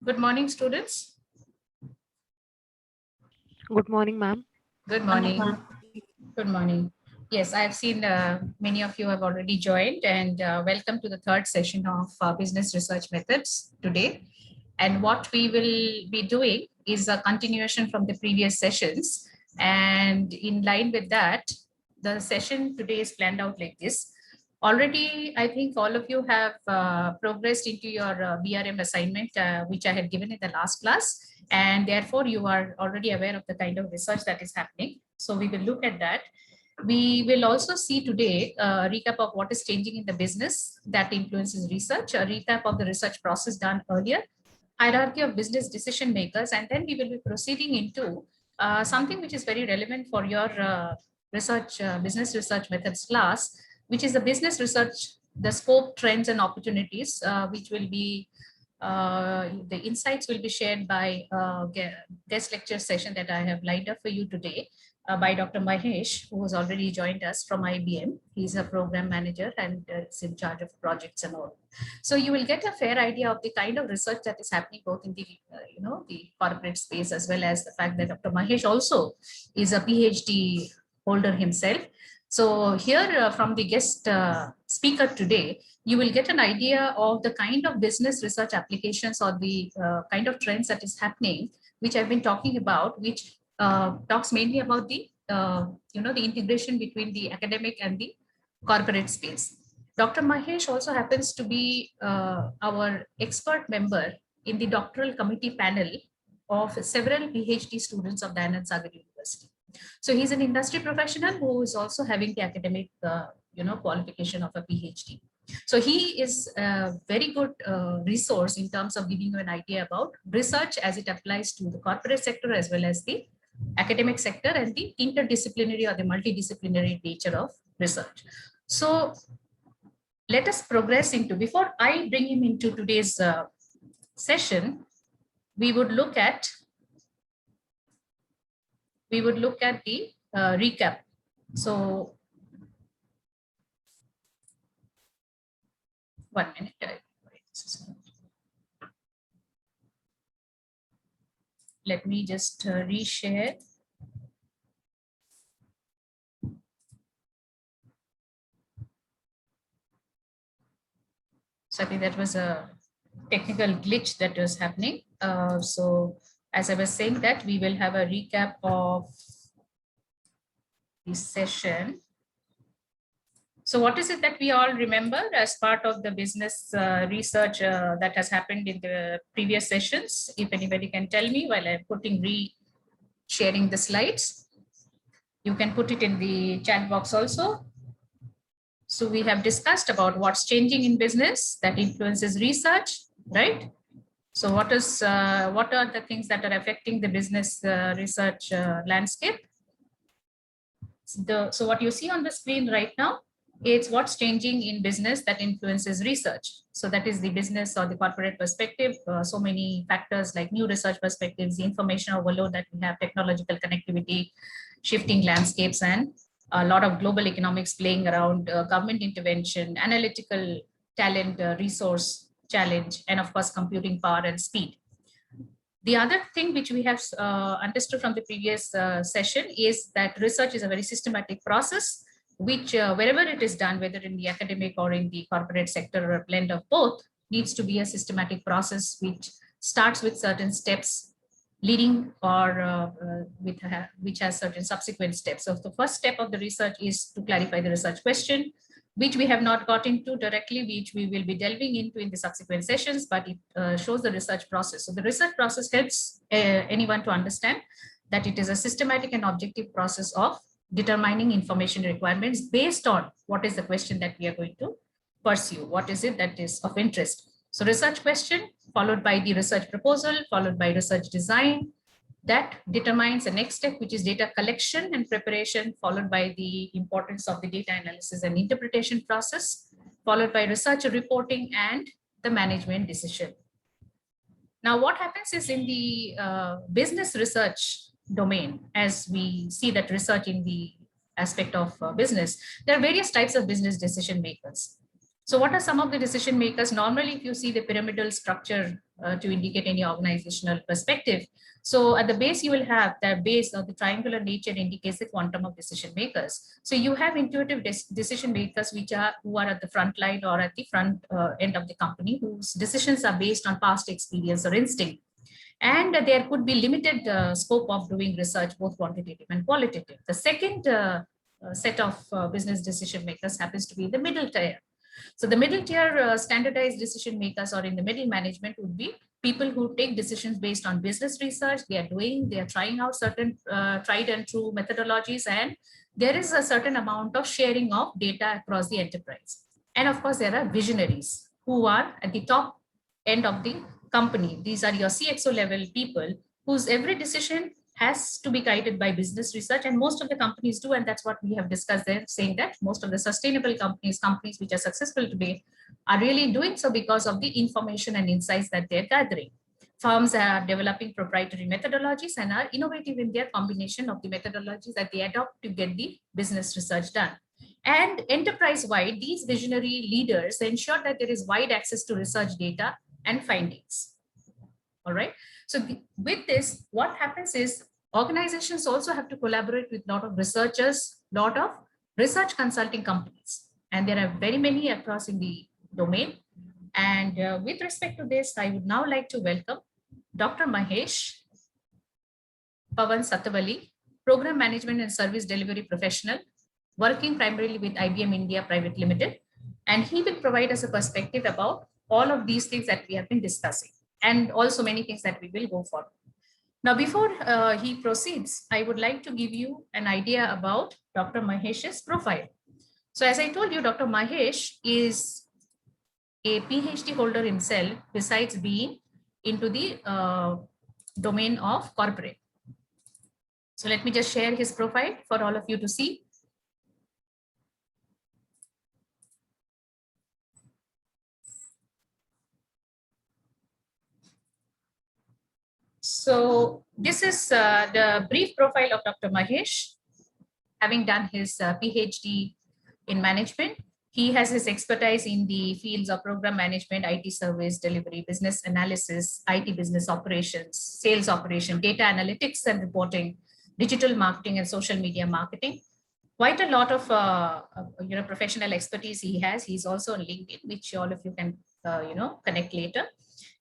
Good morning, students. Good morning, ma'am. Good morning. Good morning. Yes, I've seen many of you have already joined, and welcome to the third session of Business Research Methods today. And what we will be doing is a continuation from the previous sessions. And in line with that, the session today is planned out like this. Already, I think all of you have progressed into your BRM assignment, which I had given in the last class. And therefore, you are already aware of the kind of research that is happening. So we will look at that. We will also see today a recap of what is changing in the business that influences research, a recap of the research process done earlier, hierarchy of business decision makers, and then we will be proceeding into something which is very relevant for your business research methods class, which is the business research, the scope, trends, and opportunities, which will be the insights will be shared by guest lecture session that I have lined up for you today by Dr. Mahesh, who has already joined us from IBM. He's a program manager and is in charge of projects and all. So you will get a fair idea of the kind of research that is happening both in the the corporate space, as well as the fact that Dr. Mahesh also is a PhD holder himself. So here from the guest speaker today, you will get an idea of the kind of business research applications or the kind of trends that is happening, which I've been talking about, which talks mainly about the the integration between the academic and the corporate space. Dr. Mahesh also happens to be our expert member in the doctoral committee panel of several PhD students of Dayanand Sagar University. So he's an industry professional who is also having the academic, qualification of a PhD. So he is a very good resource in terms of giving you an idea about research as it applies to the corporate sector as well as the academic sector and the interdisciplinary or the multidisciplinary nature of research. So let us progress into, before I bring him into today's session, we would look at the recap. So 1 minute. Let me just reshare. So I think that was a technical glitch that was happening. So as I was saying that we will have a recap of the session. So what is it that we all remember as part of the business research that has happened in the previous sessions? If anybody can tell me while I'm sharing the slides, you can put it in the chat box also. So we have discussed about what's changing in business that influences research, right? So what are the things that are affecting the business research landscape? So what you see on the screen right now, it's what's changing in business that influences research. So that is the business or the corporate perspective. So many factors like new research perspectives, the information overload that we have, technological connectivity, shifting landscapes, and a lot of global economics playing around, government intervention, analytical talent, resource challenge, and of course, computing power and speed. The other thing which we have understood from the previous session is that research is a very systematic process, which wherever it is done, whether in the academic or in the corporate sector or a blend of both, needs to be a systematic process which starts with certain steps leading or which has certain subsequent steps. So the first step of the research is to clarify the research question, which we have not got into directly, which we will be delving into in the subsequent sessions, but it shows the research process. So the research process helps anyone to understand that it is a systematic and objective process of determining information requirements based on what is the question that we are going to pursue, what is it that is of interest. So research question followed by the research proposal, followed by research design, that determines the next step, which is data collection and preparation, followed by the importance of the data analysis and interpretation process, followed by research reporting and the management decision. Now, what happens is in the business research domain, as we see that research in the aspect of business, there are various types of business decision makers. So what are some of the decision makers? Normally, if you see the pyramidal structure to indicate any organizational perspective, so at the base, you will have the base of the triangular nature indicates the quantum of decision makers. So you have intuitive decision makers, who are at the front line or at the front end of the company, whose decisions are based on past experience or instinct. And there could be limited scope of doing research, both quantitative and qualitative. The second set of business decision makers happens to be the middle tier. So the middle tier standardized decision makers or in the middle management would be people who take decisions based on business research. They are trying out certain tried and true methodologies, and there is a certain amount of sharing of data across the enterprise. And of course, there are visionaries who are at the top end of the company. These are your CXO level people whose every decision has to be guided by business research, and most of the companies do, and that's what we have discussed there, saying that most of the sustainable companies which are successful today, are really doing so because of the information and insights that they're gathering. Firms are developing proprietary methodologies and are innovative in their combination of the methodologies that they adopt to get the business research done. And enterprise-wide, these visionary leaders ensure that there is wide access to research data and findings. All right. So with this, what happens is organizations also have to collaborate with a lot of researchers, lot of research consulting companies, and there are very many across in the domain. And with respect to this, I would now like to welcome Dr. Mahesh Pavan Satavali, Program Management and Service Delivery Professional, working primarily with IBM India Private Limited. And he will provide us a perspective about all of these things that we have been discussing, and also many things that we will go for. Now, before he proceeds, I would like to give you an idea about Dr. Mahesh's profile. So as I told you, Dr. Mahesh is a PhD holder himself, besides being into the domain of corporate. So let me just share his profile for all of you to see. So this is the brief profile of Dr. Mahesh. Having done his PhD in management, he has his expertise in the fields of program management, IT service delivery, business analysis, IT business operations, sales operation, data analytics and reporting, digital marketing and social media marketing. Quite a lot of professional expertise he has. He's also on LinkedIn, which all of you can connect later.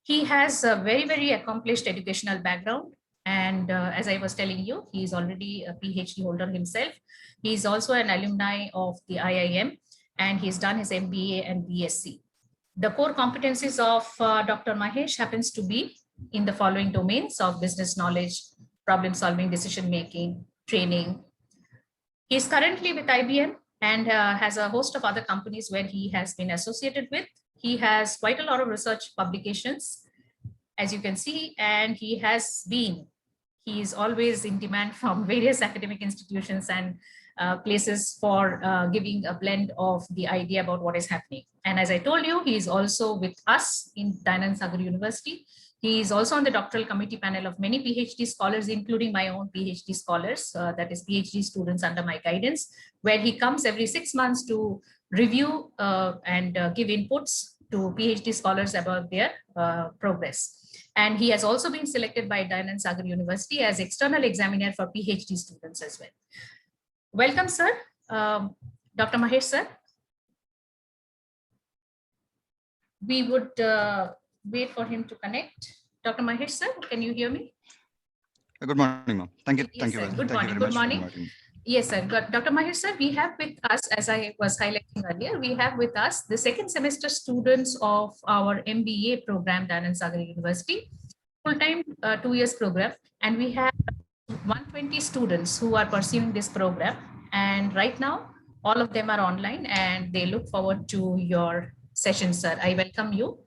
He has a very, very accomplished educational background. And as I was telling you, he's already a PhD holder himself. He's also an alumni of the IIM, and he's done his MBA and BSc. The core competencies of Dr. Mahesh happens to be in the following domains of business knowledge, problem solving, decision making, training. He's currently with IBM and has a host of other companies where he has been associated with. He has quite a lot of research publications, as you can see, and he is always in demand from various academic institutions and places for giving a blend of the idea about what is happening. And as I told you, he is also with us in Dayanand Sagar University. He is also on the doctoral committee panel of many PhD scholars, including my own PhD scholars, that is PhD students under my guidance, where he comes every 6 months to review and give inputs to PhD scholars about their progress. And he has also been selected by Dayanand Sagar University as external examiner for PhD students as well. Welcome, sir. Dr. Mahesh, sir. We would wait for him to connect. Dr. Mahesh, sir, can you hear me? Good morning, ma'am. Thank you. Yes, thank you. Good thank morning. You very Good much morning. Yes, sir. Dr. Mahesh, sir, we have with us, as I was highlighting earlier, we have with us the second semester students of our MBA program, Dayanand Sagar University, full-time 2 years program. And we have 120 students who are pursuing this program. And right now, all of them are online and they look forward to your session, sir. I welcome you.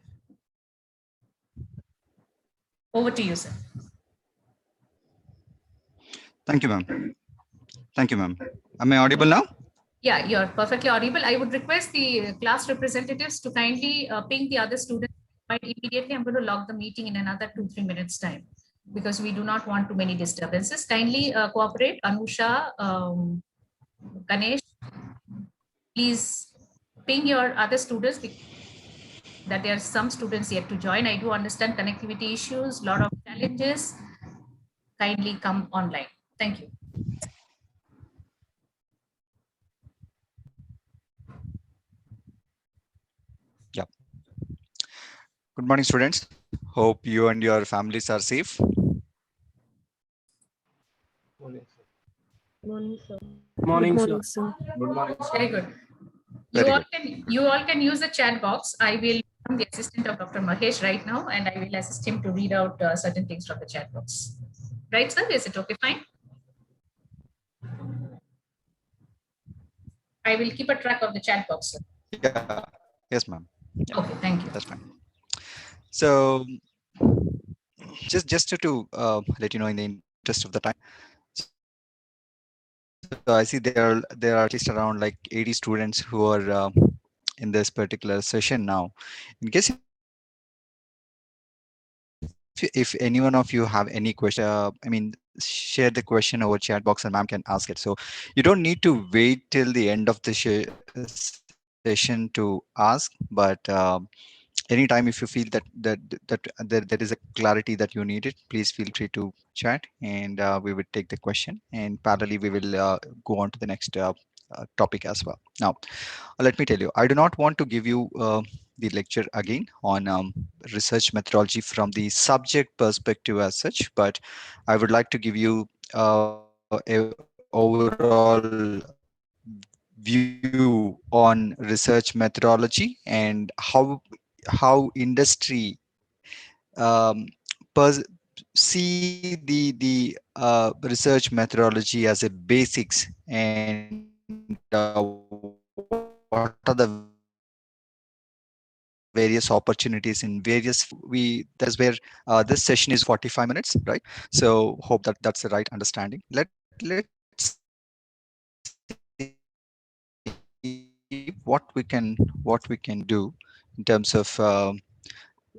Over to you, sir. Thank you, ma'am. Thank you, ma'am. Am I audible now? Yeah, you're perfectly audible. I would request the class representatives to kindly ping the other students. Immediately, I'm going to log the meeting in another 2-3 minutes time, because we do not want too many disturbances. Kindly cooperate. Anusha, Ganesh, please ping your other students that there are some students yet to join. I do understand connectivity issues, lot of challenges. Kindly come online. Thank you. Yeah. Good morning, students. Hope you and your families are safe. Morning, sir. Morning, sir. Morning, Good sir. morning, sir. Good morning, sir. Very good. Very good. You all can use the chat box. I will become the assistant of Dr. Mahesh right now, and I will assist him to read out certain things from the chat box. Right, sir? Is it okay? Fine. I will keep a track of the chat box, sir. Yeah. Yes, ma'am. Yeah, Okay, thank you. that's fine. So just to let you know in the interest of the time. So I see there are at least around like 80 students who are in this particular session now. In case if any one of you have any question, I mean, share the question over chat box and ma'am can ask it. So you don't need to wait till the end of the session to ask, but anytime if you feel that there is a clarity that you need it, please feel free to chat and we will take the question, and parallelly we will go on to the next topic as well. Now, let me tell you, I do not want to give you the lecture again on research methodology from the subject perspective as such, but I would like to give you a overall view on research methodology and how industry um, pers- see the research methodology as a basics, and what are the various opportunities in various that is where this session is 45 minutes, right? So hope that that's the right understanding. Let's see what we can do in terms of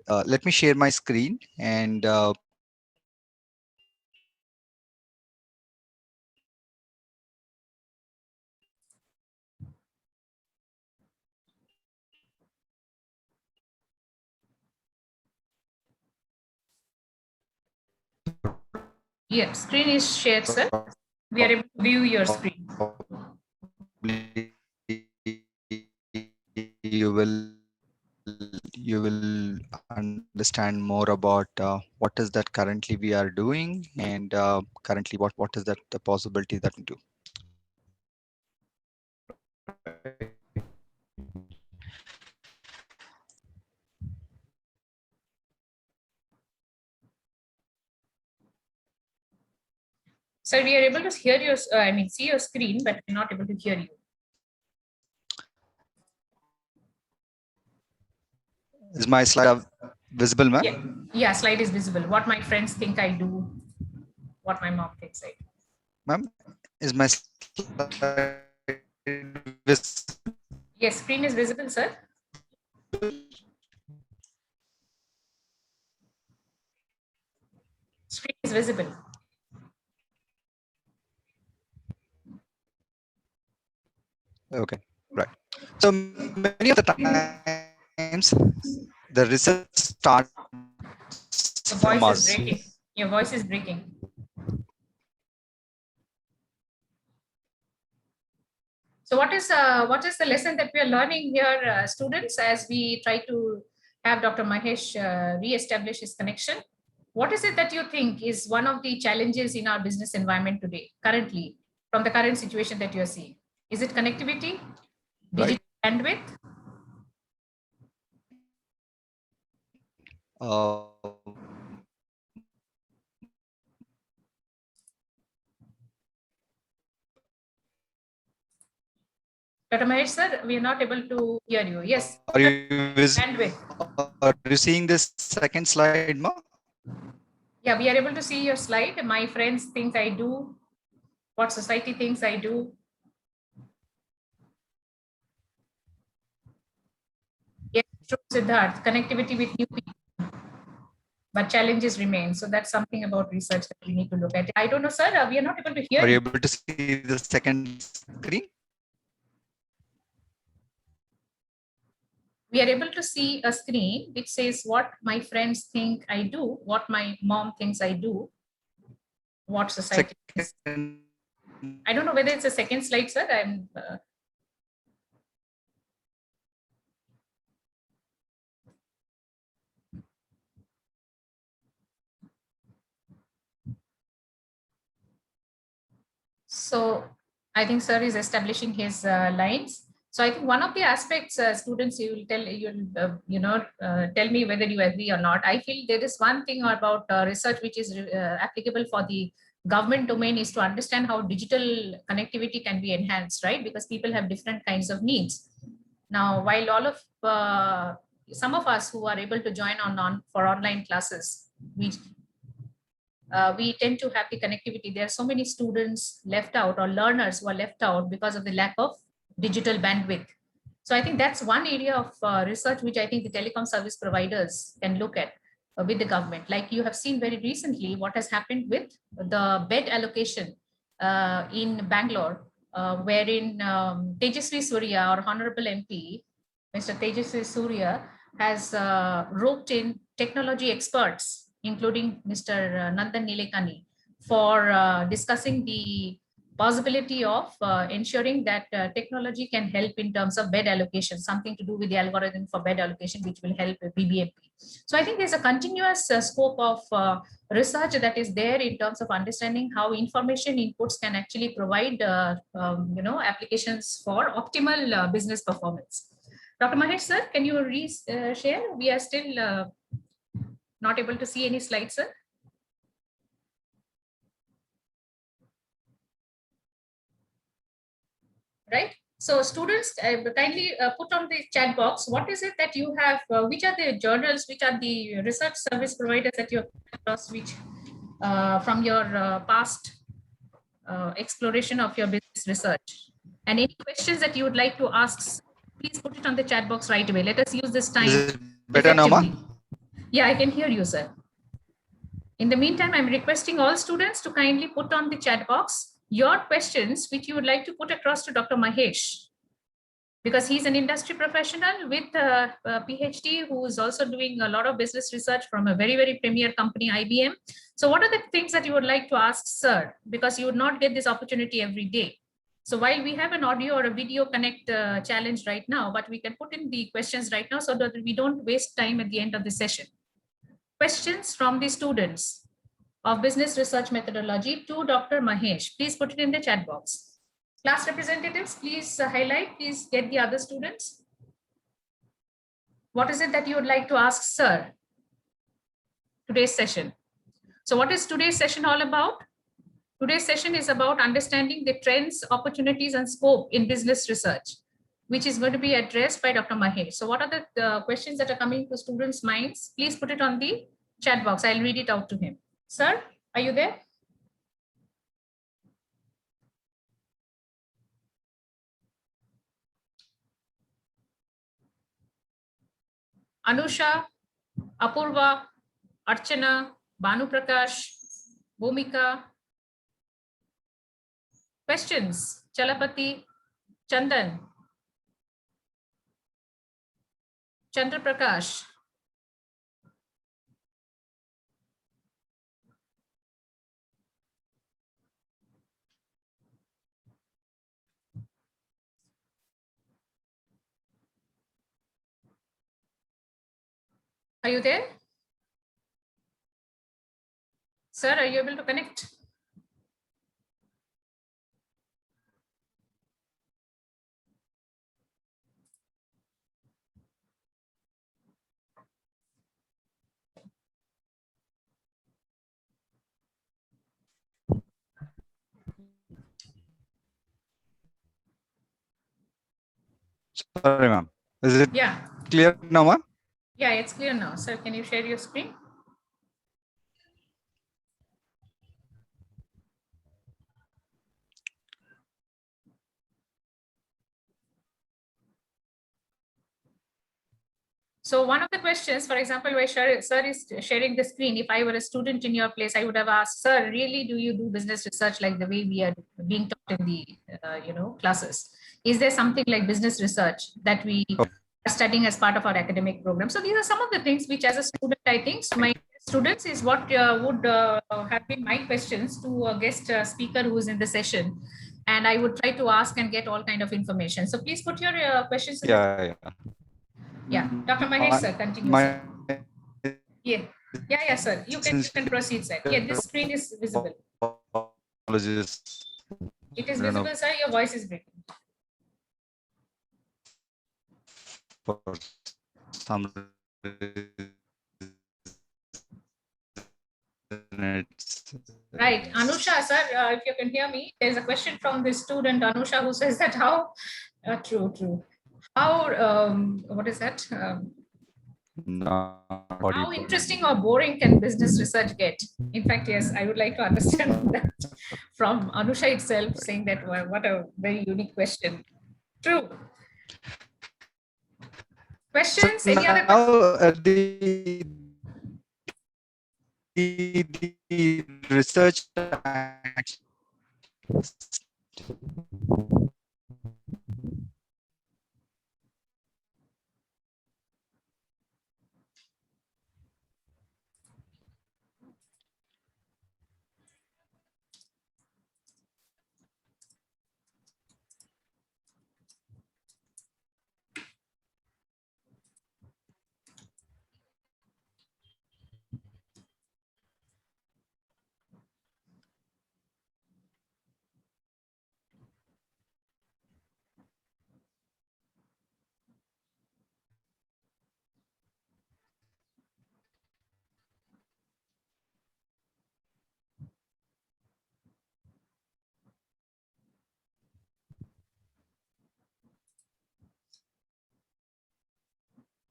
let me share my screen and Yeah, screen is shared, sir. We are able to view your screen. you will understand more about what is that currently we are doing, and currently what is that the possibility that we do. Sir, we are able to hear your, see your screen, but we're not able to hear you. Is my slide visible, ma'am? Yeah, yeah, slide is visible. What my friends think I do, what my mom thinks I do. Ma'am, is my slide visible? Yes, screen is visible, sir. Screen is visible. Okay, right. So many of the times the research starts Your from voice is us. breaking. Your voice is breaking. So what is the lesson that we are learning here, students, as we try to have Dr. Mahesh re-establish his connection? What is it that you think is one of the challenges in our business environment today, currently, from the current situation that you are seeing? Is it connectivity, Right. digital bandwidth? Uh, Dr. Mahesh, sir, we are not able to hear you. Yes, are bandwidth. you seeing this second slide, Ma? Yeah, we are able to see your slide. My friends think I do, what society thinks I do. Yes, true, Siddharth, connectivity with new people, but challenges remain. So that's something about research that we need to look at. I don't know, sir, we are not able to hear Are you you. able to see the second screen? we are able to see a screen which says what my friends think I do, what my mom thinks I do, what society thinks. Second. I don't know whether it's a second slide, sir. So I think sir is establishing his lines. So I think one of the aspects, students, you'll tell me whether you agree or not. I feel there is one thing about research which is applicable for the government domain is to understand how digital connectivity can be enhanced, right? Because people have different kinds of needs. Now, while all of some of us who are able to join on for online classes, we tend to have the connectivity. There are so many students left out or learners who are left out because of the lack of digital bandwidth. So I think that's one area of research which I think the telecom service providers can look at with the government. Like you have seen very recently what has happened with the bed allocation in Bangalore, wherein Tejasvi Surya, our Honorable MP, Mr. Tejasvi Surya, has roped in technology experts including Mr. Nandan Nilekani, for discussing the possibility of ensuring that technology can help in terms of bed allocation, something to do with the algorithm for bed allocation, which will help BBMP. So I think there's a continuous scope of research that is there in terms of understanding how information inputs can actually provide, applications for optimal business performance. Dr. Mahesh, sir, can you share? We are still not able to see any slides, sir. Right. So students, kindly put on the chat box, what is it that you have, which are the journals, which are the research service providers that you have across, which from your past exploration of your business research. And any questions that you would like to ask, please put it on the chat box right away. Let us use this time Is it better now, effectively. Yeah, I can hear you, sir. In the meantime, I'm requesting all students to kindly put on the chat box your questions, which you would like to put across to Dr. Mahesh, because he's an industry professional with a PhD who is also doing a lot of business research from a very, very premier company, IBM. So what are the things that you would like to ask, sir? Because you would not get this opportunity every day. So while we have an audio or a video connect challenge right now, but we can put in the questions right now so that we don't waste time at the end of the session. Questions from the students of business research methodology to Dr. Mahesh. Please put it in the chat box. Class representatives, please highlight, please get the other students. What is it that you would like to ask, sir? Today's session. So what is today's session all about? Today's session is about understanding the trends, opportunities, and scope in business research, which is going to be addressed by Dr. Mahesh. So what are the questions that are coming to students' minds? Please put it on the chat box. I'll read it out to him. Sir, are you there? Anusha, Apurva, Archana, Banu Prakash, Bhumika. Questions? Chalapati, Chandan, Chandra Prakash. Are you there? Sir, are you able to connect? Sorry, ma'am. Is it clear now, ma'am? Yeah, it's clear now. Sir, can you share your screen? So one of the questions, for example, where sir is sharing the screen, if I were a student in your place, I would have asked, sir, really, do you do business research like the way we are being taught in the classes? Is there something like business research that we studying as part of our academic program. So these are some of the things which, as a student, I think my students is what would have been my questions to a guest speaker who is in the session, and I would try to ask and get all kind of information. So please put your questions in the Dr. Mahesh, sir, continue, sir. Yeah, sir. You can proceed, sir. Yeah, this screen is visible. It is visible, sir. Your voice is breaking. For some Right, Anusha, sir, if you can hear me, there's a question from the student Anusha who says that how true. How what is that? How interesting or boring can business research get? In fact, yes, I would like to understand that from Anusha itself, saying that what a very unique question. True. Questions? Any other questions? The research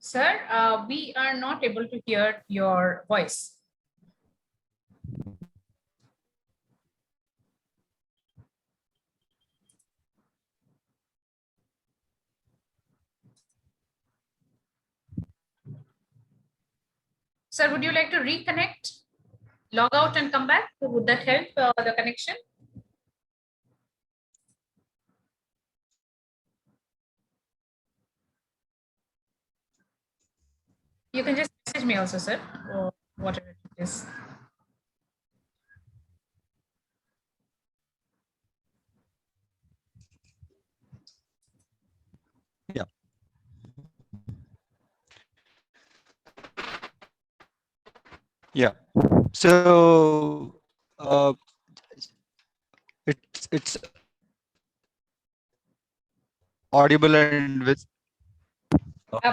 Sir, we are not able to hear your voice. Sir, would you like to reconnect? Log out and come back? Would that help the connection? You can just message me also, sir, or whatever it is. Yeah. Yeah. So it's audible and with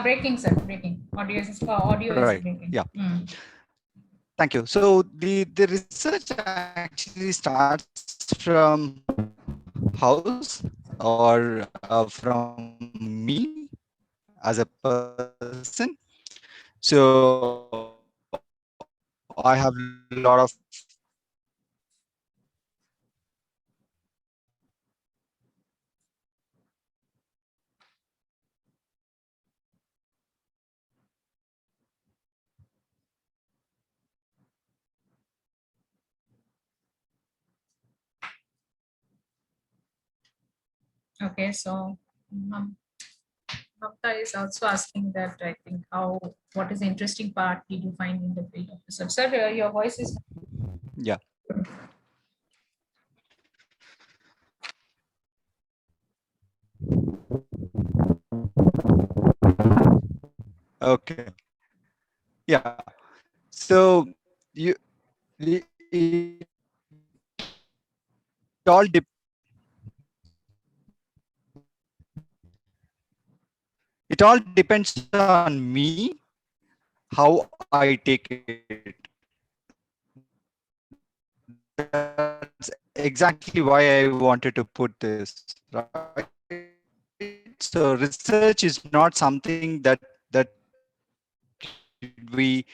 Breaking, sir. Breaking. Audio is right. breaking. Yeah. Thank you. So the research actually starts from house or from me as a person. So I have a lot of Okay, so Mamta is also asking that, I think, what is the interesting part did you find in the field of research? Sir, your voice is. yeah. Okay. Yeah. So it all dep it all depends on me how I take it. That's exactly why I wanted to put this, right? So research is not something that we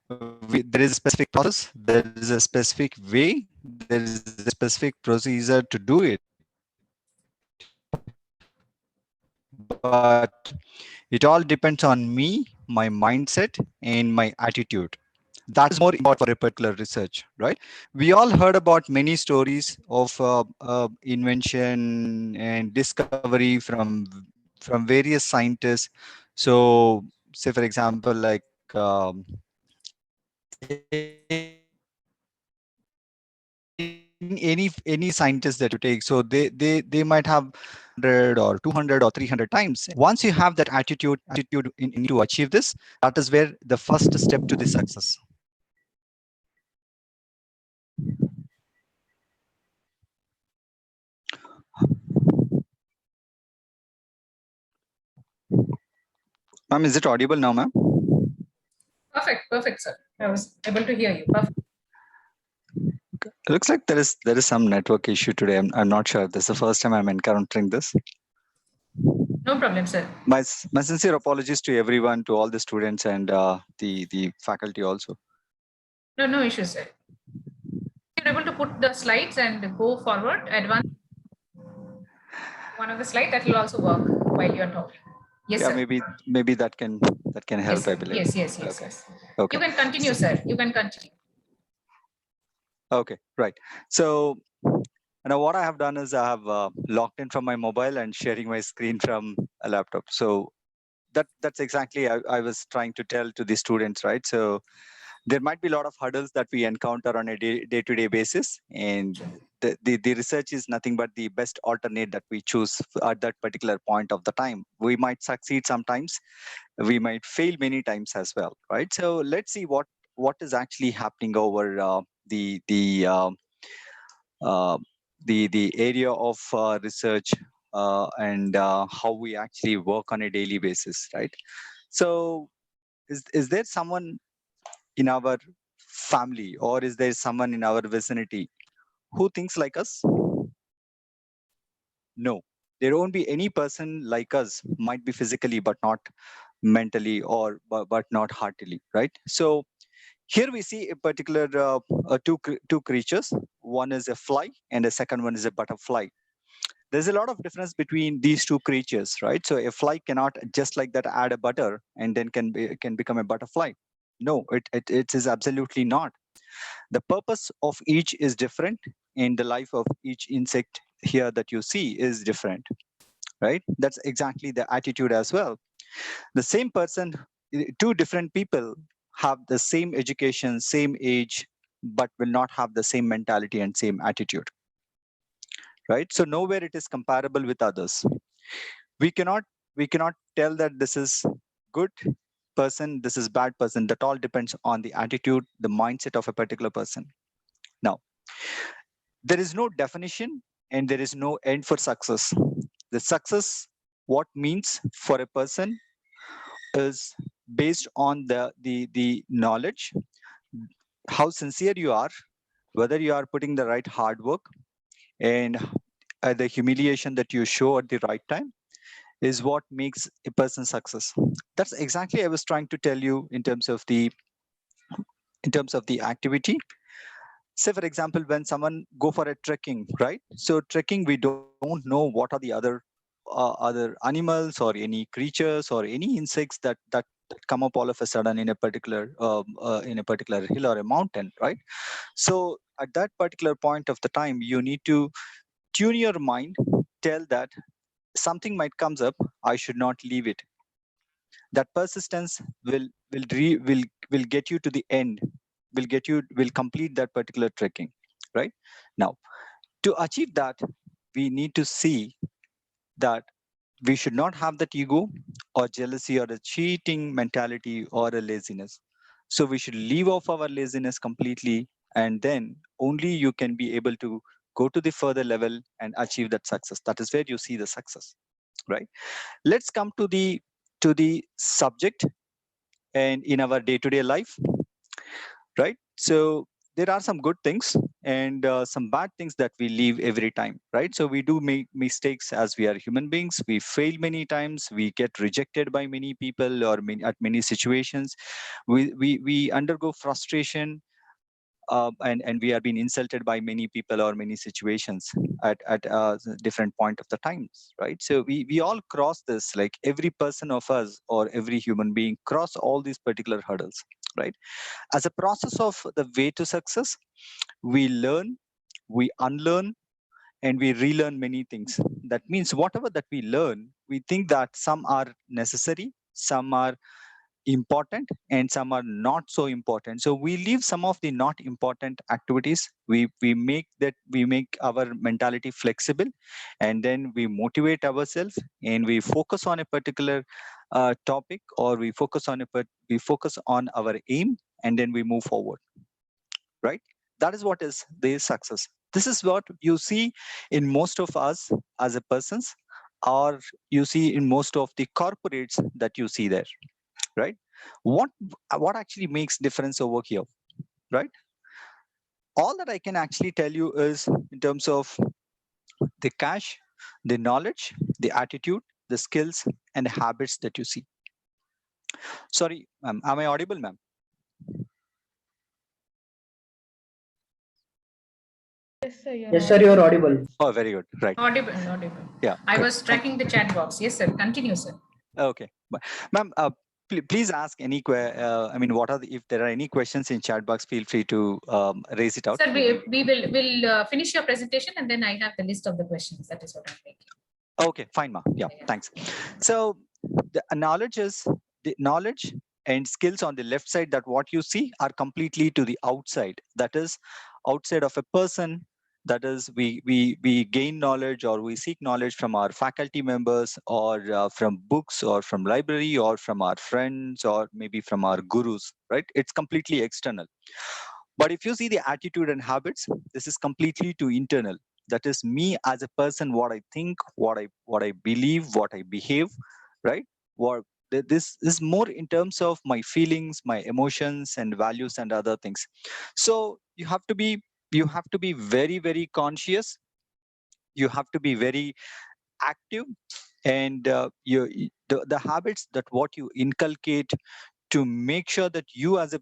there is a specific process, there is a specific way, there is a specific procedure to do it. But it all depends on me, my mindset, and my attitude. That is more important for a particular research, right? We all heard about many stories of invention and discovery from various scientists So say for example, like any scientist that you take, so they might have 100 or 200 or 300 times. Once you have that attitude in to achieve this, that is where the first step to the success. Ma'am, is it audible now, ma'am? Perfect, sir. I was able to hear you. Perfect. It looks like there is some network issue today. I'm not sure. This is the first time I'm encountering this. No problem, sir. My sincere apologies to everyone, to all the students and the faculty also. No issues, sir. You're able to put the slides and go forward, advance one of the slide, that will also work while you're talking. Yes, Yeah, sir. maybe that can help, Yes, I sir. believe. Yes. Okay. Yes. Okay. You can continue, sir. You can continue. Okay, right. So now what I have done is I have logged in from my mobile and sharing my screen from a laptop. So that's exactly I was trying to tell to the students, right? So there might be a lot of hurdles that we encounter on a day-to-day basis, and the research is nothing but the best alternate that we choose at that particular point of the time. We might succeed sometimes, we might fail many times as well, right? So let's see what is actually happening over the the uh, uh, the area of research and how we actually work on a daily basis, right? So is there someone in our family, or is there someone in our vicinity who thinks like us? No, there won't be any person like us, might be physically but not mentally, or but not heartily, right? So here we see a particular two creatures. One is a fly and the second one is a butterfly. There's a lot of difference between these two creatures, right? So a fly cannot just like that add a butter and then can become a butterfly. No, it is absolutely not. The purpose of each is different, and the life of each insect here that you see is different, right? That's exactly the attitude as well. The same person, two different people have the same education, same age, but will not have the same mentality and same attitude, right? So nowhere it is comparable with others. We cannot tell that this is good person, this is bad person. That all depends on the attitude, the mindset of a particular person. Now, there is no definition and there is no end for success. The success, what means for a person, is based on the knowledge, how sincere you are, whether you are putting the right hard work, and the humiliation that you show at the right time is what makes a person success. That's exactly I was trying to tell you in terms of the activity. Say for example, when someone go for a trekking, right? So trekking, we don't know what are the other animals or any creatures or any insects that come up all of a sudden in a particular hill or a mountain, right? So at that particular point of the time, you need to tune your mind, tell that something might comes up, I should not leave it. That persistence will get you to the end, will complete that particular trekking, right? Now, to achieve that, we need to see that we should not have that ego or jealousy or a cheating mentality or a laziness. So we should leave off our laziness completely, and then only you can be able to go to the further level and achieve that success. That is where you see the success, right? Let's come to the subject and in our day-to-day life, right? So there are some good things and some bad things that we leave every time, right? So we do make mistakes as we are human beings. We fail many times. We get rejected by many people or at many situations. We undergo frustration, and we are being insulted by many people or many situations at different point of the times, right? So we all cross this, like every person of us or every human being cross all these particular hurdles, right? As a process of the way to success, we learn, we unlearn, and we relearn many things. That means whatever that we learn, we think that some are necessary, some are important, and some are not so important. So we leave some of the not important activities. We make our mentality flexible, and then we motivate ourselves, and we focus on a particular topic, or we focus on our aim, and then we move forward. Right? That is what is the success. This is what you see in most of us as a persons, or you see in most of the corporates that you see there. Right? What actually makes difference over here? Right? All that I can actually tell you is in terms of the cash, the knowledge, the attitude, the skills, and the habits that you see. Sorry, ma'am, am I audible, ma'am? Yes, sir, you are audible. Oh, very good. Right. Audible, audible. Yeah. I good. was tracking the chat box. Yes, sir. Continue, sir. Okay, ma'am, please ask any I mean, what are if there are any questions in chat box, feel free to raise it out. Sir, we'll finish your presentation, and then I have the list of the questions. That is what I'm making. Okay, fine, ma'am. Yeah, thanks. So the knowledge and skills on the left side, that what you see are completely to the outside. That is outside of a person. That is, we gain knowledge, or we seek knowledge from our faculty members, or from books, or from library, or from our friends, or maybe from our gurus. Right? It's completely external. But if you see the attitude and habits, this is completely to internal. That is me as a person, what I think, what I believe, what I behave. Right? What this is more in terms of my feelings, my emotions, and values, and other things. So you have to be very, very conscious. You have to be very active, and the habits that what you inculcate to make sure that you as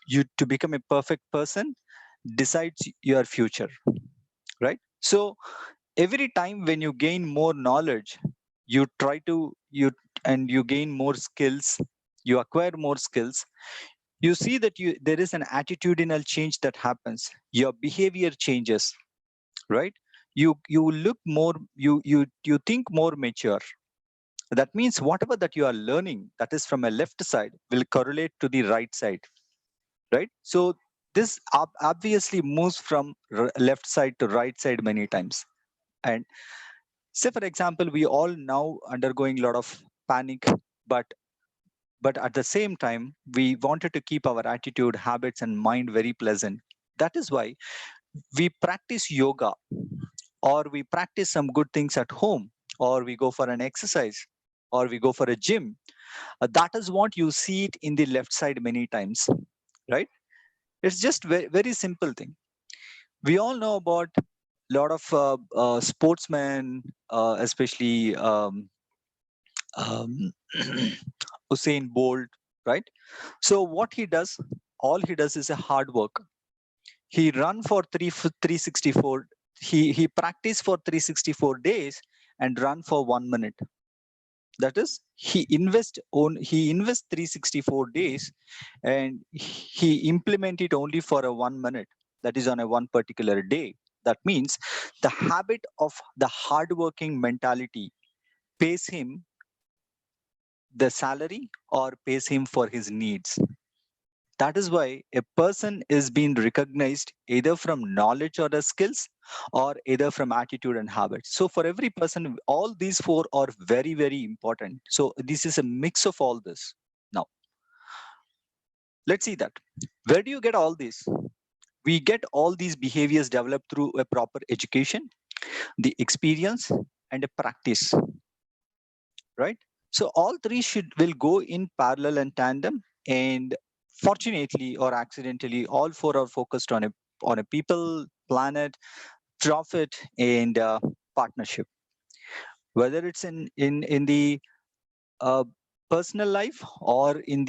you to become a perfect person decides your future. Right? So every time when you gain more knowledge, you try to you gain more skills, you acquire more skills, you see that there is an attitudinal change that happens. Your behavior changes. Right? You look more, you think more mature. That means whatever that you are learning, that is from a left side, will correlate to the right side. Right? So this obviously moves from left side to right side many times. And say for example, we all now undergoing a lot of panic, but at the same time we wanted to keep our attitude, habits, and mind very pleasant. That is why we practice yoga, or we practice some good things at home, or we go for an exercise, or we go for a gym. That is what you see it in the left side many times. Right? It's just very, very simple thing. We all know about a lot of sportsmen, especially um, Usain Bolt. Right? So what he does, all he does is a hard work. He run for 364. He practice for 364 days and run for 1 minute. That is, he invest 364 days, and he implement it only for a 1 minute. That is on a one particular day. That means the habit of the hardworking mentality pays him the salary, or pays him for his needs. That is why a person is being recognized either from knowledge or the skills, or either from attitude and habits. So for every person, all these four are very, very important. So this is a mix of all this. Now, let's see that. Where do you get all this? We get all these behaviors developed through a proper education, the experience, and a practice. Right? So all three will go in parallel and tandem, and fortunately or accidentally, all four are focused on a people, planet, profit, and partnership. Whether it's in the uh, personal life, or in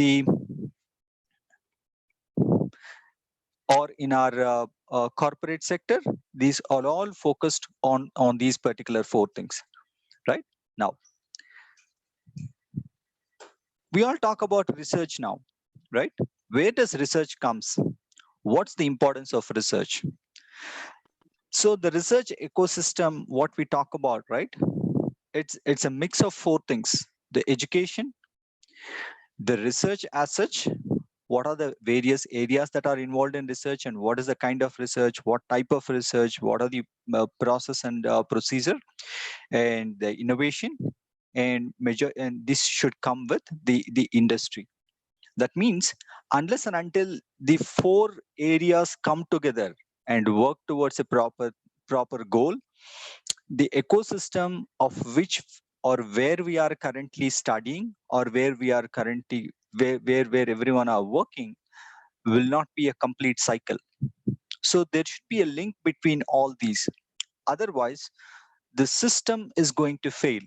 our corporate sector, these are all focused on these particular four things. Right? Now, we all talk about research now. Right? Where does research comes? What's the importance of research? So the research ecosystem, what we talk about, right? It's a mix of four things: the education, The research as such, what are the various areas that are involved in research, and what is the kind of research, what type of research, what are the process and procedure, and the innovation, and measure, and this should come with the industry. That means unless and until the four areas come together and work towards a proper goal, the ecosystem of which or where we are currently studying, or where we are currently where everyone are working, will not be a complete cycle. So there should be a link between all these. Otherwise, the system is going to fail,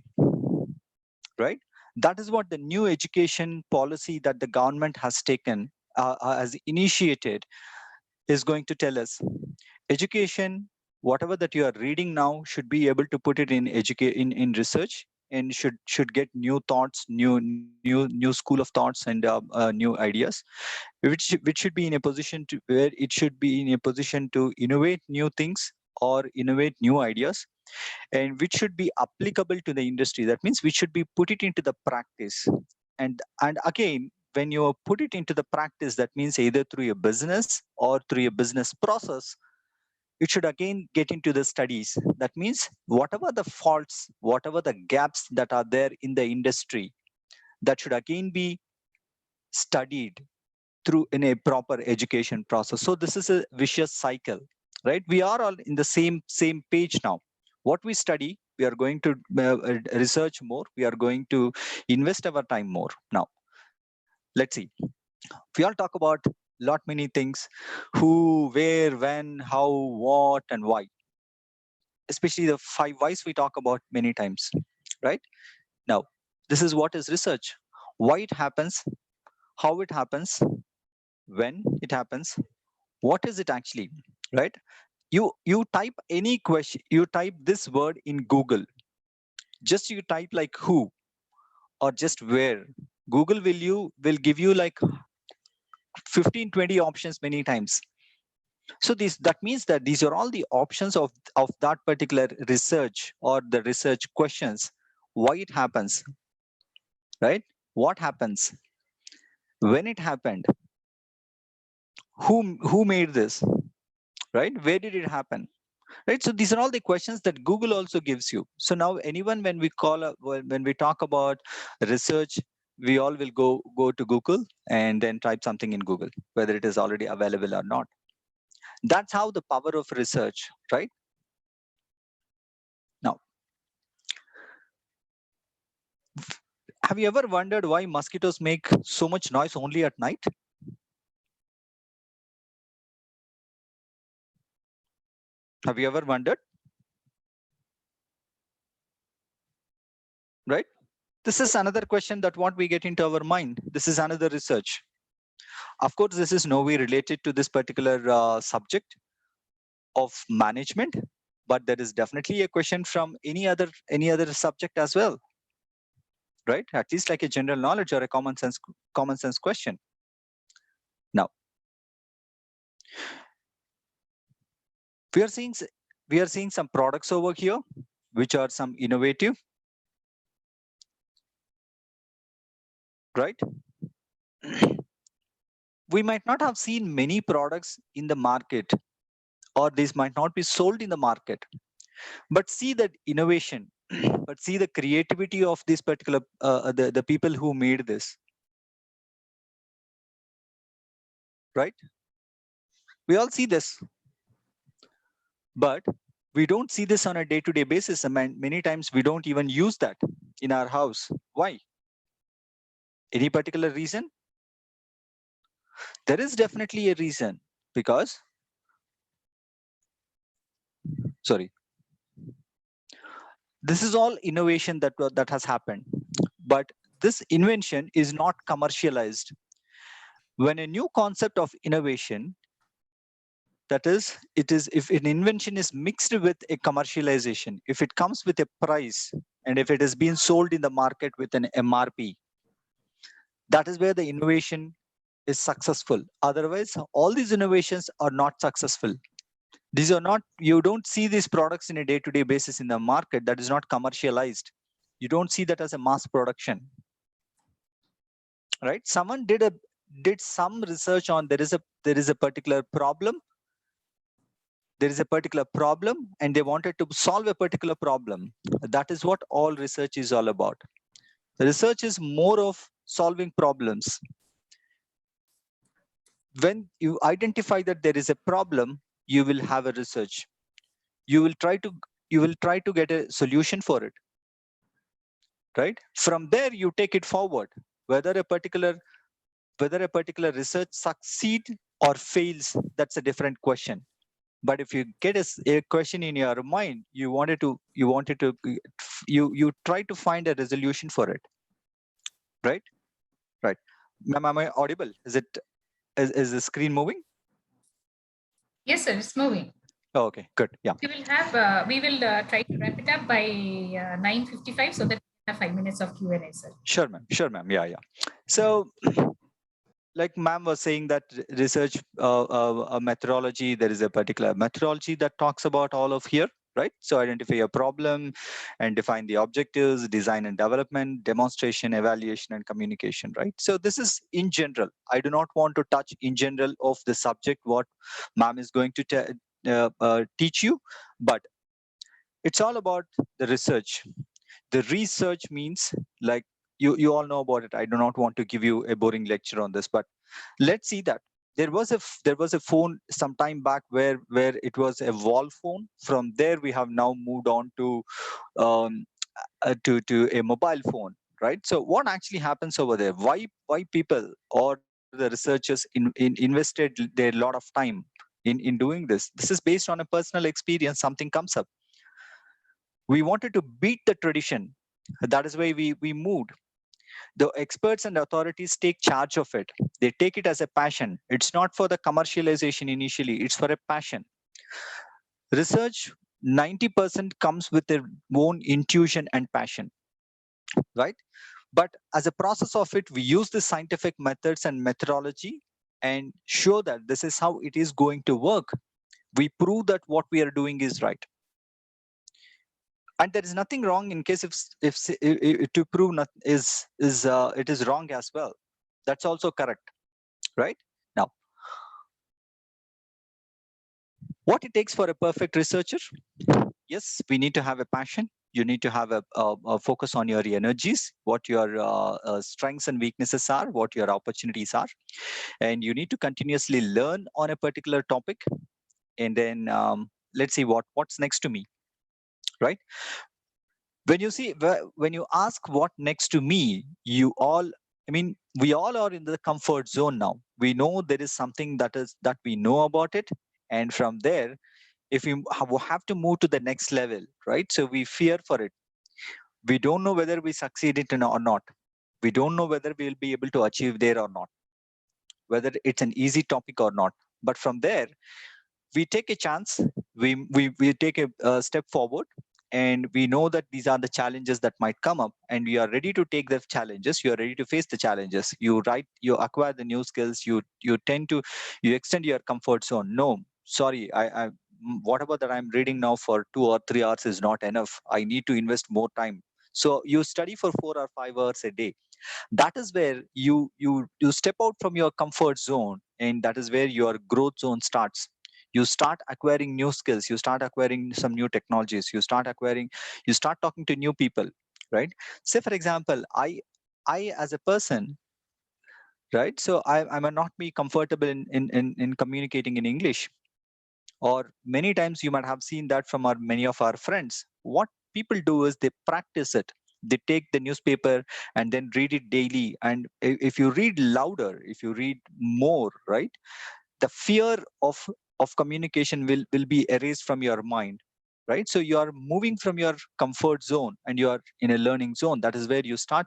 right? That is what the new education policy that the government has taken, has initiated, is going to tell us. Education, whatever that you are reading now, should be able to put it in research, and should get new thoughts, new school of thoughts, and new ideas, which should be in a position to where it should be in a position to innovate new things or innovate new ideas, and which should be applicable to the industry. That means we should be put it into the practice. And again, when you put it into the practice, that means either through a business or through a business process, it should again get into the studies. That means whatever the faults, whatever the gaps that are there in the industry, that should again be studied through in a proper education process. So this is a vicious cycle, right? We are all in the same page now. What we study, we are going to research more, we are going to invest our time more. Now let's see, we all talk about lot many things: who, where, when, how, what, and why. Especially the 5 whys we talk about many times, right? Now this is what is research: why it happens, how it happens, when it happens, what is it actually, right? You type any question, you type this word in Google, just you type like who or just where, Google will give you like 15-20 options many times. So that means that these are all the options of that particular research or the research questions. Why it happens, right? What happens, when it happened, who made this, right? Where did it happen, right? So these are all the questions that Google also gives you. So now anyone, when we when we talk about research, we all will go to Google and then type something in Google, whether it is already available or not. That's how the power of research, right? Now, have you ever wondered why mosquitoes make so much noise only at night? Have you ever wondered? Right? This is another question that what we get into our mind. This is another research. Of course, this is no way related to this particular subject of management, but there is definitely a question from any other subject as well, right? At least like a general knowledge or a common sense question. Now, we are seeing some products over here, which are some innovative, right? We might not have seen many products in the market, or these might not be sold in the market, but see that innovation, but see the creativity of this particular the people who made this, right? We all see this, but we don't see this on a day-to-day basis. And many times we don't even use that in our house. Why? Any particular reason? There is definitely a reason, because, sorry, this is all innovation that has happened, but this invention is not commercialized. When a new concept of innovation, that is, if an invention is mixed with a commercialization, if it comes with a price, and if it is being sold in the market with an MRP, that is where the innovation is successful. Otherwise, all these innovations are not successful. These are not, you don't see these products in a day-to-day basis in the market. That is not commercialized. You don't see that as a mass production. right? Someone did some research on there is a particular problem. There is a particular problem and they wanted to solve a particular problem. That is what all research is all about. Research is more of solving problems. When you identify that there is a problem, you will have a research. You will try to get a solution for it, right? From there, you take it forward. Whether a particular research succeed or fails, that's a different question. But if you get a question in your mind, you try to find a resolution for it, right? Right. Ma'am, am I audible? Is the screen moving? Yes, sir, it's moving. Oh, okay, good. Yeah. We will try to wrap it up by 9:55 so that we have 5 minutes of Q&A, sir. Sure, ma'am. Sure, ma'am. Yeah. So, like ma'am was saying that research methodology, there is a particular methodology that talks about all of here, right? So identify a problem and define the objectives, design and development, demonstration, evaluation, and communication, right? So this is in general. I do not want to touch in general of the subject, what ma'am is going to teach you, but it's all about the research. The research means like, you all know about it. I do not want to give you a boring lecture on this, but let's see that there was a phone some time back where it was a wall phone. From there, we have now moved on to a mobile phone, right? So what actually happens over there? Why people or the researchers invested their lot of time in doing this? This is based on a personal experience. Something comes up. We wanted to beat the tradition. That is why we moved. The experts and authorities take charge of it. They take it as a passion. It's not for the commercialization initially, it's for a passion. Research, 90% comes with their own intuition and passion, right? But as a process of it, we use the scientific methods and methodology and show that this is how it is going to work. We prove that what we are doing is right. And there is nothing wrong in case if to prove it is wrong as well. That's also correct, right? Now, what it takes for a perfect researcher? Yes, we need to have a passion. You need to have a focus on your energies, what your strengths and weaknesses are, what your opportunities are, and you need to continuously learn on a particular topic. And then let's see what's next to me, right? When you ask what next to me, we all are in the comfort zone now. We know there is something that we know about it, and from there, if we have to move to the next level, right? So we fear for it. We don't know whether we succeed it or not. We don't know whether we will be able to achieve there or not, whether it's an easy topic or not. But from there, we take a chance. We take a step forward, and we know that these are the challenges that might come up, and we are ready to take the challenges. You are ready to face the challenges. You acquire the new skills. You extend your comfort zone. No, sorry, whatever that I'm reading now for 2 or 3 hours is not enough. I need to invest more time. So you study for 4 or 5 hours a day. That is where you step out from your comfort zone, and that is where your growth zone starts. You start acquiring new skills. You start acquiring some new technologies. You start talking to new people, right? Say for example, I as a person, right? So I might not be comfortable in communicating in English, or many times you might have seen that from many of our friends. What people do is they practice it. They take the newspaper and then read it daily. And if you read louder, if you read more, right, the fear of communication will be erased from your mind, right? So you are moving from your comfort zone and you are in a learning zone. That is where you start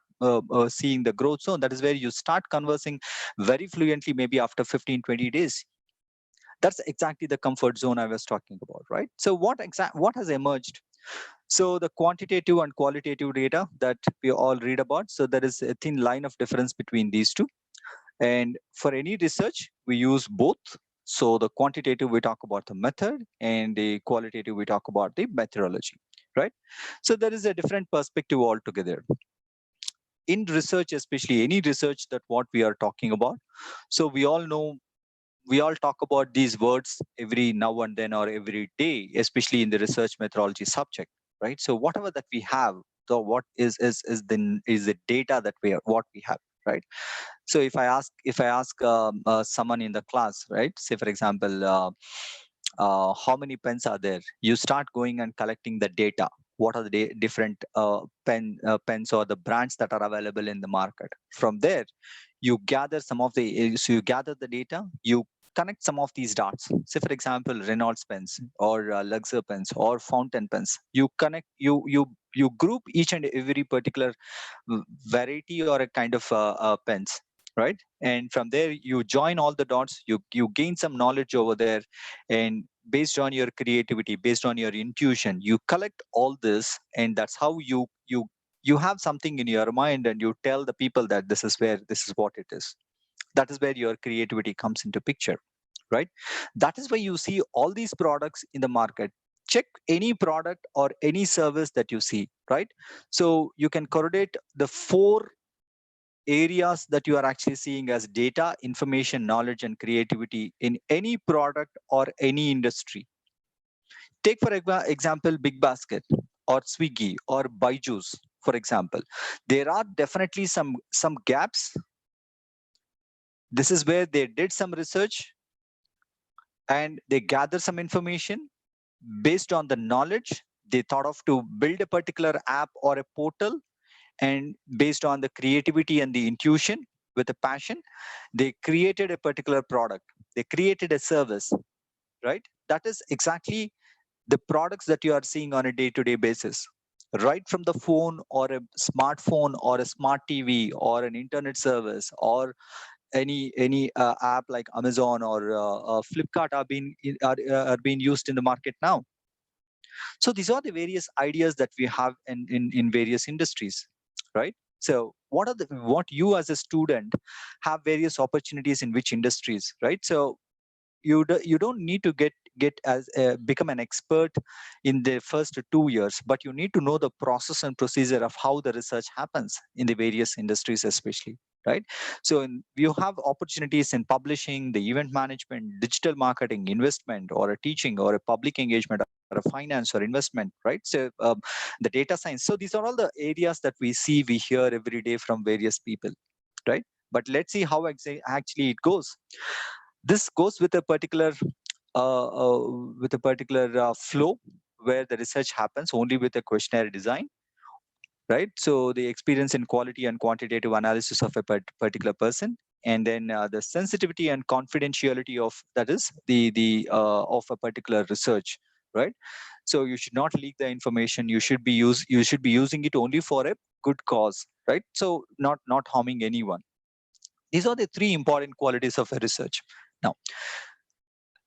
seeing the growth zone. That is where you start conversing very fluently, maybe after 15-20 days. That's exactly the comfort zone I was talking about, right? So what has emerged? So the quantitative and qualitative data that we all read about, so there is a thin line of difference between these two. And for any research, we use both. So the quantitative, we talk about the method, and the qualitative, we talk about the methodology, right? So there is a different perspective altogether. in research, especially any research that what we are talking about, so we all know, we all talk about these words every now and then or every day, especially in the research methodology subject, right? So whatever that we have, so what is the data that what we have, right? So if I ask someone in the class, right, say for example, how many pens are there, you start going and collecting the data. What are the different pens or the brands that are available in the market? From there, you gather some of the so you gather the data, you connect some of these dots. Say for example, Reynolds pens or Luxor pens or fountain pens. You connect, you group each and every particular variety or a kind of pens, right? And from there you join all the dots, you gain some knowledge over there, and based on your creativity, based on your intuition, you collect all this, and that's how you have something in your mind, and you tell the people that this is what it is. That is where your creativity comes into picture, right? That is why you see all these products in the market. Check any product or any service that you see, right? So you can correlate the four areas that you are actually seeing as data, information, knowledge, and creativity in any product or any industry. Take for example, Big Basket or Swiggy or Byju's, for example. There are definitely some gaps. This is where they did some research and they gather some information. Based on the knowledge, they thought of to build a particular app or a portal, and based on the creativity and the intuition with a passion, they created a particular product, they created a service, right? That is exactly the products that you are seeing on a day-to-day basis, right from the phone or a smartphone or a smart TV or an internet service or any app like Amazon or Flipkart are being used in the market now. So these are the various ideas that we have in various industries, right? So what you as a student have various opportunities in which industries, right? So you don't need to get as become an expert in the first 2 years, but you need to know the process and procedure of how the research happens in the various industries, especially, right? So you have opportunities in publishing, the event management, digital marketing, investment, or a teaching, or a public engagement, or a finance or investment, right? So the data science. So these are all the areas that we see, we hear every day from various people, right? But let's see how actually it goes. This goes with a particular flow where the research happens only with a questionnaire design, right? So the experience in quality and quantitative analysis of a particular person, and then the sensitivity and confidentiality of that is the of a particular research, right? So you should not leak the information. You should be using it only for a good cause, right? So not harming anyone. These are the three important qualities of a research. Now,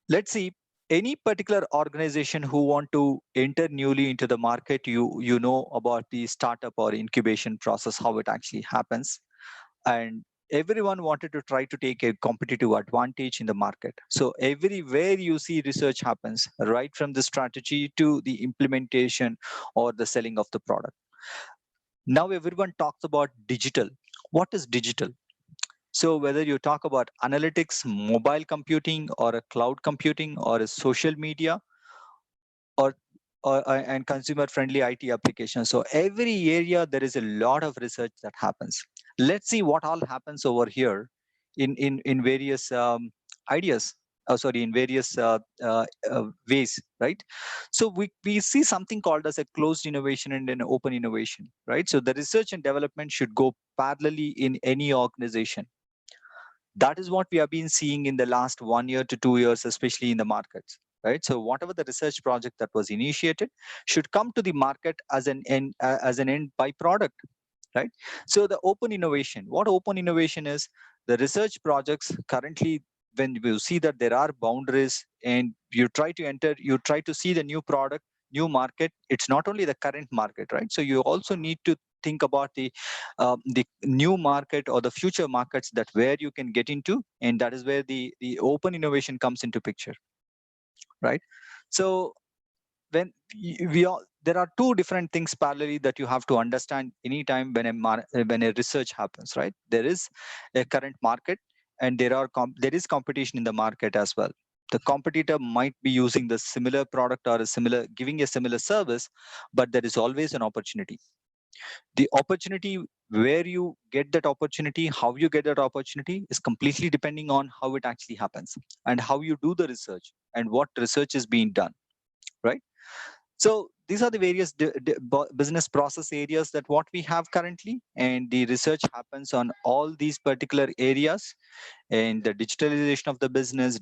let's see, any particular organization who want to enter newly into the market, you know about the startup or incubation process, how it actually happens. And everyone wanted to try to take a competitive advantage in the market. So everywhere you see research happens, right from the strategy to the implementation or the selling of the product. Now everyone talks about digital. What is digital? So whether you talk about analytics, mobile computing, or a cloud computing, or a social media, or and consumer-friendly IT applications. So every area there is a lot of research that happens. Let's see what all happens over here in various ideas. In various ways, right? So we see something called as a closed innovation and an open innovation, right? So the research and development should go parallelly in any organization. That is what we have been seeing in the last 1 year to 2 years, especially in the markets, right? So whatever the research project that was initiated should come to the market as an end byproduct, right? So the open innovation, what open innovation is, the research projects currently, when you see that there are boundaries and you try to enter, you try to see the new product, new market, it's not only the current market, right? So you also need to think about the new market or the future markets that where you can get into, and that is where the open innovation comes into picture, right? So when we all there are two different things parallelly that you have to understand anytime when a research happens, right? There is a current market, and there is competition in the market as well. The competitor might be using the similar product or giving a similar service, but there is always an opportunity. The opportunity, where you get that opportunity, how you get that opportunity, is completely depending on how it actually happens and how you do the research and what research is being done, right? So these are the various business process areas that what we have currently, and the research happens on all these particular areas, and the digitalization of the business,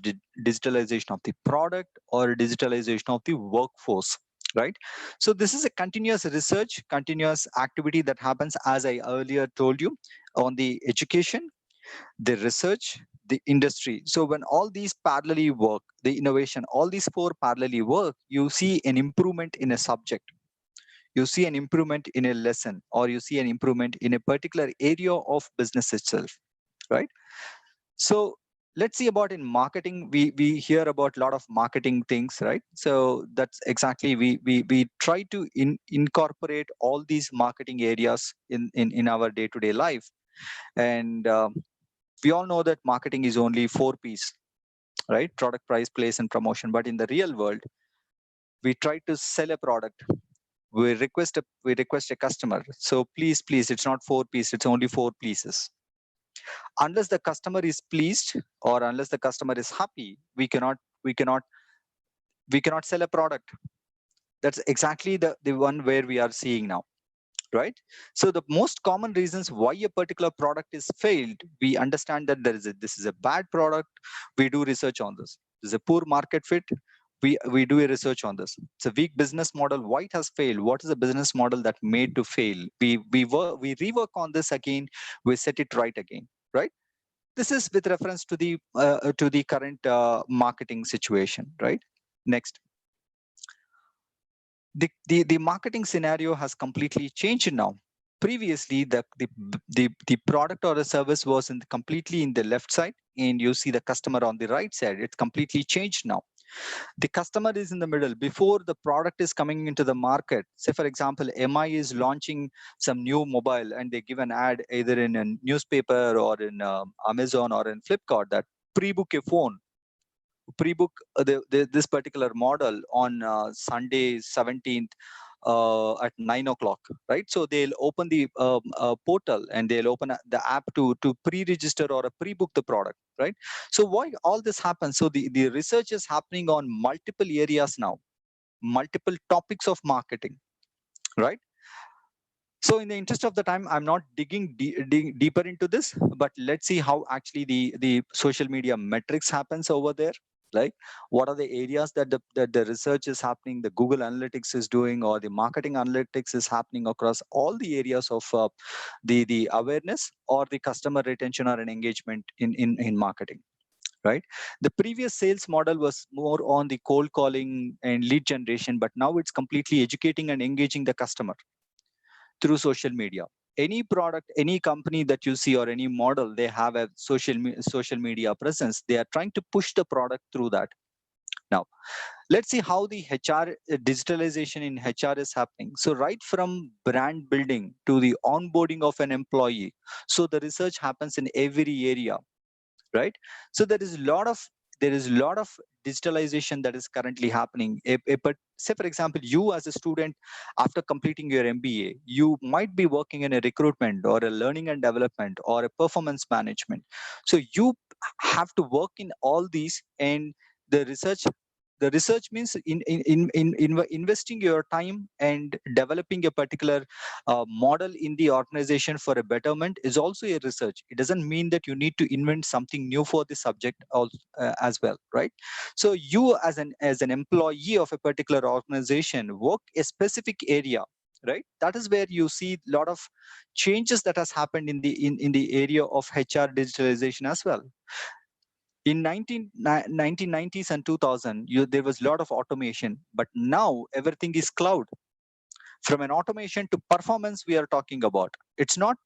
digitalization of the product, or digitalization of the workforce, right? So this is a continuous research, continuous activity that happens, as I earlier told you, on the education, the research, the industry. So when all these parallelly work, the innovation, all these four parallelly work, you see an improvement in a subject, you see an improvement in a lesson, or you see an improvement in a particular area of business itself, right? So let's see about in marketing. We hear about a lot of marketing things, right? So that's exactly, we try to incorporate all these marketing areas in our day-to-day life. And we all know that marketing is only 4 P's, right? Product, price, place, and promotion. But in the real world, we try to sell a product. We request a customer. So please, it's not 4 P's, it's only 4 pieces. Unless the customer is pleased, or unless the customer is happy, we cannot sell a product. That's exactly the one where we are seeing now, right? So the most common reasons why a particular product is failed, we understand that this is a bad product. We do research on this. There's a poor market fit. We do a research on this. It's a weak business model. Why it has failed? What is the business model that made to fail? We rework on this again. We set it right again, right? This is with reference to the current marketing situation, right? Next. The marketing scenario has completely changed now. Previously, the product or the service was completely in the left side, and you see the customer on the right side. It's completely changed now. The customer is in the middle. Before the product is coming into the market, say for example, MI is launching some new mobile, and they give an ad either in a newspaper or in Amazon or in Flipkart that pre-book a phone. Pre-book this particular model on Sunday 17th at 9 o'clock, right? So they'll open the portal, and they'll open the app to pre-register or pre-book the product, right? So why all this happens? So the research is happening on multiple areas now, multiple topics of marketing, right? So in the interest of the time, I'm not digging deeper into this, but let's see how actually the social media metrics happens over there. Like, what are the areas that the research is happening, the Google Analytics is doing, or the marketing analytics is happening across all the areas of the awareness or the customer retention or an engagement in marketing, right? The previous sales model was more on the cold calling and lead generation, but now it's completely educating and engaging the customer through social media. Any product, any company that you see, or any model, they have a social media presence. They are trying to push the product through that. Now, let's see how the HR digitalization in HR is happening. So right from brand building to the onboarding of an employee. So the research happens in every area, right? So there is a lot of digitalization that is currently happening. But say for example, you as a student, after completing your MBA, you might be working in a recruitment or a learning and development or a performance management. So you have to work in all these, and the research means investing your time and developing a particular model in the organization for a betterment is also a research. It doesn't mean that you need to invent something new for the subject as well, right? So you as an employee of a particular organization work a specific area, right? That is where you see a lot of changes that has happened in the area of HR digitalization as well. In 1990s and 2000, there was a lot of automation, but now everything is cloud. From an automation to performance, we are talking about. It's not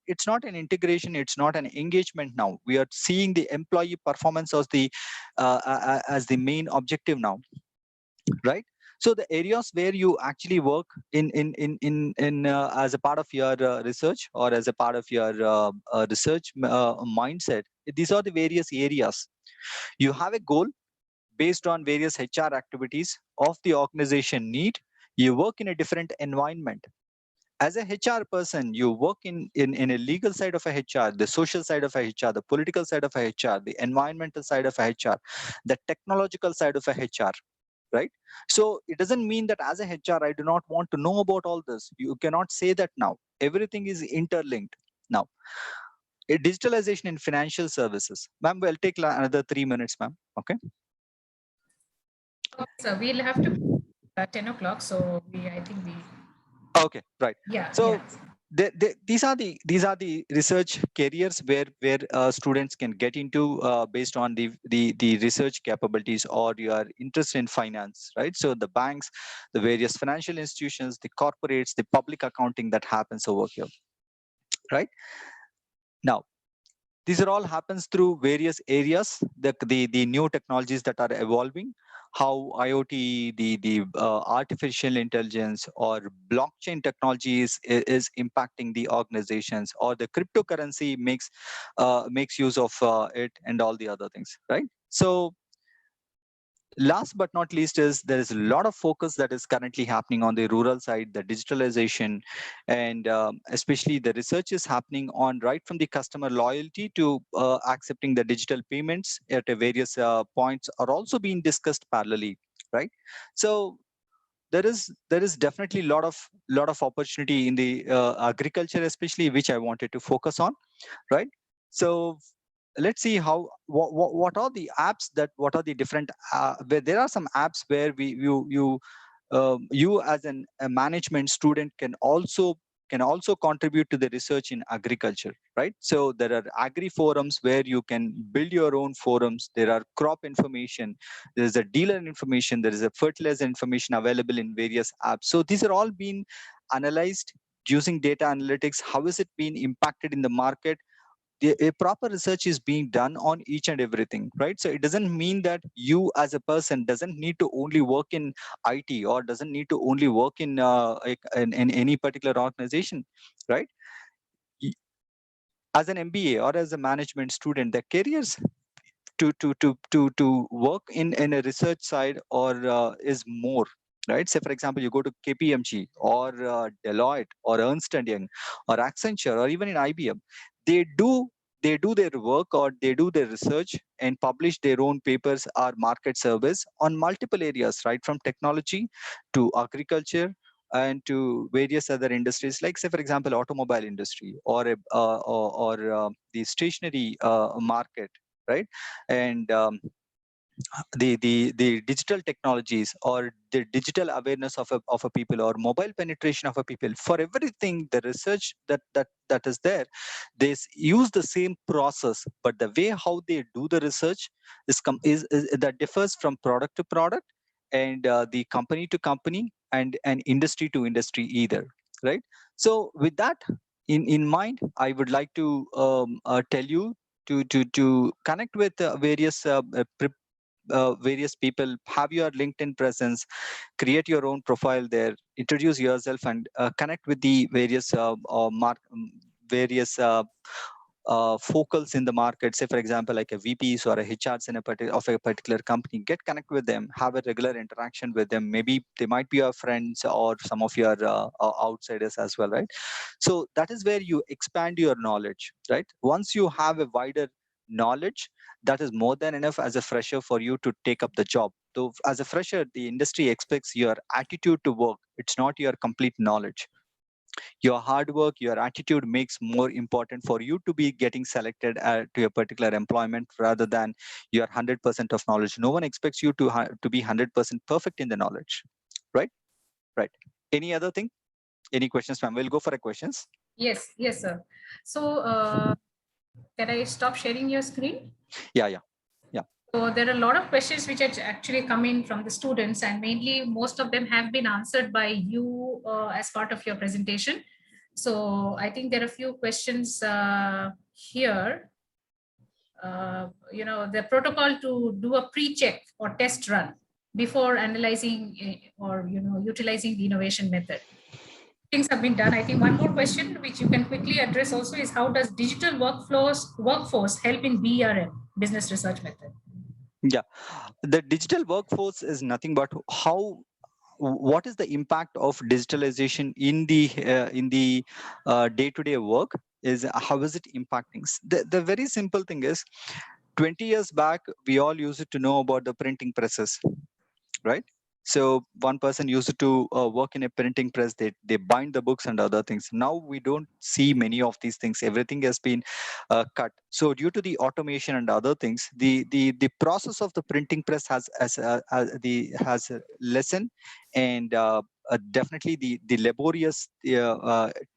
an integration, it's not an engagement now. We are seeing the employee performance as the main objective now, right? So the areas where you actually work in as a part of your research or as a part of your research mindset, these are the various areas. You have a goal based on various HR activities of the organization need. You work in a different environment. As a HR person, you work in a legal side of a HR, the social side of a HR, the political side of a HR, the environmental side of a HR, the technological side of a HR, right? So it doesn't mean that as a HR, I do not want to know about all this. You cannot say that now. Everything is interlinked. Now, digitalization in financial services. Ma'am, we'll take another 3 minutes, ma'am. Okay. So we'll have to 10 o'clock. So I think we. Okay, right. Yeah. So yeah. these are the research careers where students can get into based on the research capabilities or your interest in finance, right? So the banks, the various financial institutions, the corporates, the public accounting that happens over here, right? Now, these are all happens through various areas, the new technologies that are evolving, how IoT, the artificial intelligence or blockchain technologies is impacting the organizations, or the cryptocurrency makes use of it, and all the other things, right? So last but not least is there is a lot of focus that is currently happening on the rural side, the digitalization, and especially the research is happening on right from the customer loyalty to accepting the digital payments at a various points are also being discussed parallelly, right? So there is definitely lot of opportunity in the agriculture, especially, which I wanted to focus on, right? So let's see how what are the apps that what are the different where there are some apps where you as a management student can also contribute to the research in agriculture, right? So there are agri forums where you can build your own forums. There are crop information, there is a dealer information, there is a fertilizer information available in various apps. So these are all being analyzed using data analytics. How is it being impacted in the market? A proper research is being done on each and everything, right? So it doesn't mean that you as a person doesn't need to only work in IT or doesn't need to only work in any particular organization, right? Y- as an MBA or as a management student, the careers to work in a research side or is more, right? Say for example, you go to KPMG or Deloitte or Ernst and Young or Accenture or even in IBM. They do their work or they do their research and publish their own papers or market service on multiple areas, right from technology to agriculture and to various other industries, like say for example automobile industry or the stationery market, right? And the digital technologies or the digital awareness of a people or mobile penetration of a people. For everything, the research that is there, use the same process, but the way how they do the research is that differs from product to product, and the company to company, and industry to industry either, right? So with that in mind, I would like to tell you to connect with various people, have your LinkedIn presence, create your own profile there, introduce yourself, and connect with the various focals in the market. Say for example, like a VPs or a HRs of a particular company. Get connect with them, have a regular interaction with them. Maybe they might be your friends or some of your outsiders as well, right? So that is where you expand your knowledge, right? Once you have a wider knowledge, that is more than enough as a fresher for you to take up the job. So as a fresher, the industry expects your attitude to work. It's not your complete knowledge. Your hard work, your attitude makes more important for you to be getting selected to a particular employment rather than your 100% of knowledge. No one expects you to be 100% perfect in the knowledge, right? Right. Any other thing? Any questions, ma'am? We'll go for a questions. Yes, sir. So can I stop sharing your screen? Yeah. So there are a lot of questions which are actually come in from the students, and mainly most of them have been answered by you as part of your presentation. So I think there are a few questions here. The protocol to do a pre-check or test run. before analyzing or utilizing the innovation method. Things have been done. I think one more question which you can quickly address also is, how does digital workforce help in BRM, business research method? Yeah, the digital workforce is nothing but what is the impact of digitalization in the day-to-day work, is how is it impacting. The very simple thing is, 20 years back we all used to know about the printing presses, right? So one person used to work in a printing press, they bind the books and other things. Now we don't see many of these things, everything has been cut. So due to the automation and other things, the process of the printing press has lessened, and definitely the laborious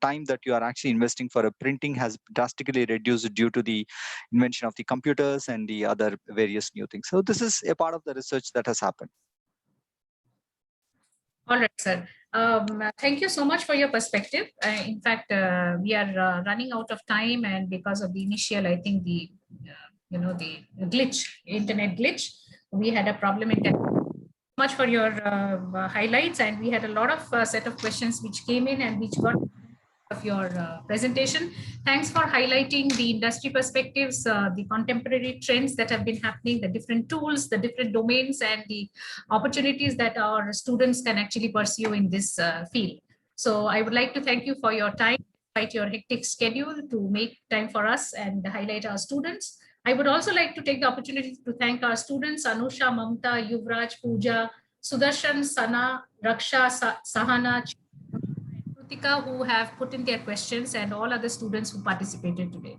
time that you are actually investing for a printing has drastically reduced due to the invention of the computers and the other various new things. So this is a part of the research that has happened. All right, sir. Thank you so much for your perspective. In fact, we are running out of time, and because of the initial, I think the internet glitch, we had a problem in that. Much for your highlights, and we had a lot of set of questions which came in and which got of your presentation. Thanks for highlighting the industry perspectives, the contemporary trends that have been happening, the different tools, the different domains, and the opportunities that our students can actually pursue in this field. So I would like to thank you for your time, despite your hectic schedule, to make time for us and highlight our students. I would also like to take the opportunity to thank our students, Anusha, Mamta, Yuvraj, Pooja, Sudarshan, Sana, Raksha, Sahana, who have put in their questions, and all other students who participated today.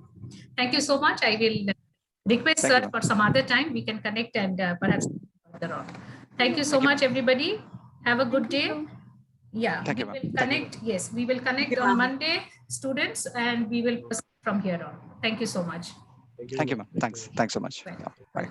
Thank you so much. I will request sir for some other time we can connect and perhaps further on. Thank you so much, everybody. Have a good day. Yeah, we will connect. Yes, we will connect on Monday, students, and we will proceed from here on. Thank you so much. Thank you, ma'am. Thanks so much. Yeah. Bye.